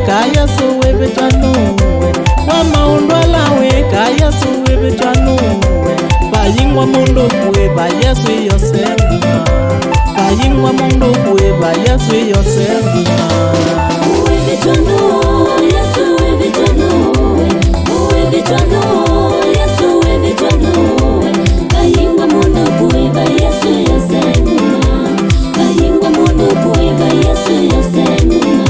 ka Yesu wibitanuwe wamaundwalawe ka Yesu wibitanuwe bayingwa mundu kuiba Yesu yosenguma bayingwa mundu kuiba Yesu yosenguma wibitanuwe Yesu wibitanuwe wibitanuwe Yesu wibitanuwe bayingwa mundu kuiba Yesu yosenguma bayingwa mundu kuiba Yesu yosenguma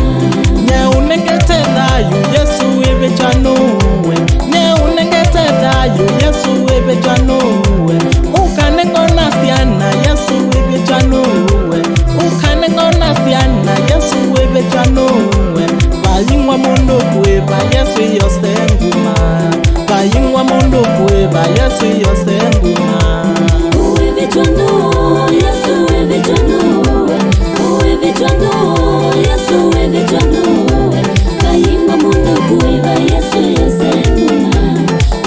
neunengetelayo Yesu wibitanuwe neunengetelayo Yesu wibitanuwe ukanengona siana Yesu wibitanuwe ukanengona siana Yesu wibitanuwe bayingwa mundu kuiba Yesu yosenguma bayingwa mundu kuiba Yesu yosenguma wibitanuwe Yesu wibitanuwe wibitanuwe Yesu wibitanuwe bayingwa mundu kuiba Yesu yosenguma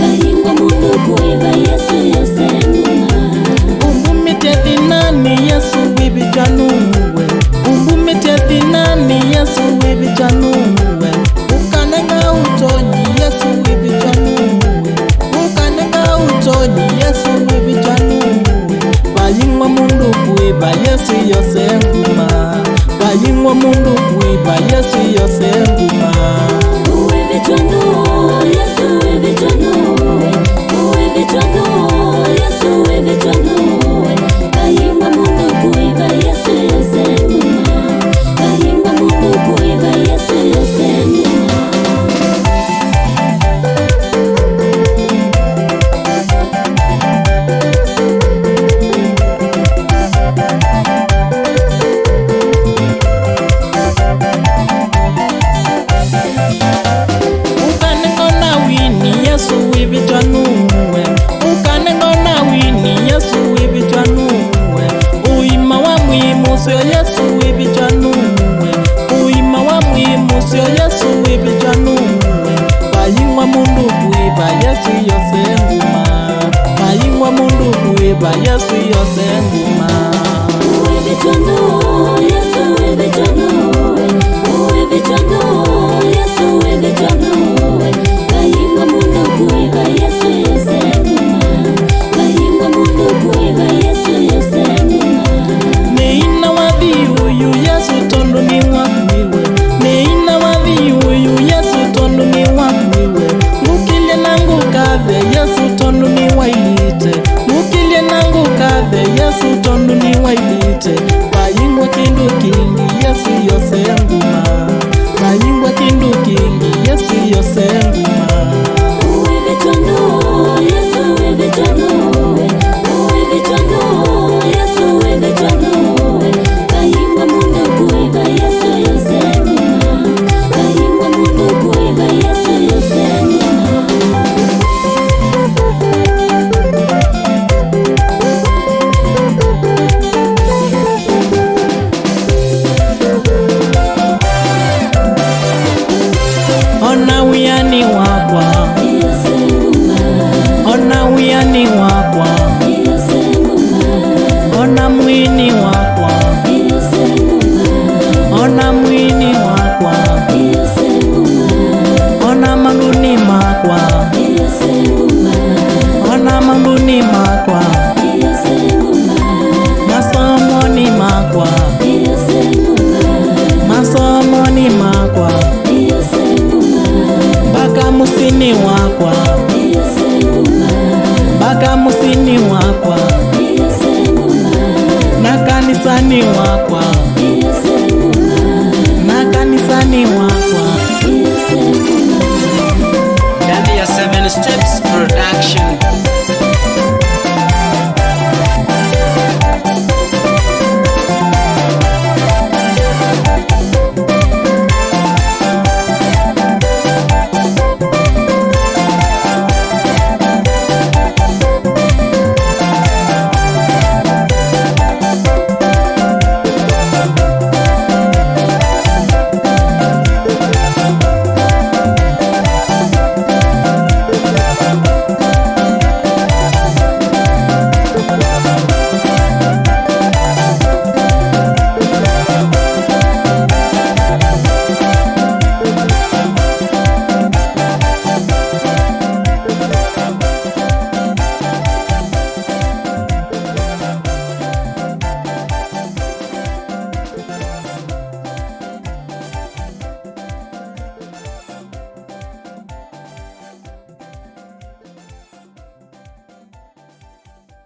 bayingwa mundu kuiba Yesu yosenguma umbumitedinani Yesu wibitanuwe umbumitedinani Yesu wibitanuwe ukanenga utonyi Yesu wibitanuwe ukanenga utonyi Yesu wibitanuwe bayingwa mundu kuiba Yesu yosenguma bayingwa mundu kuiba Yesu yosenguma wibitanuwe Yesu wibitanuwe wibitanuwe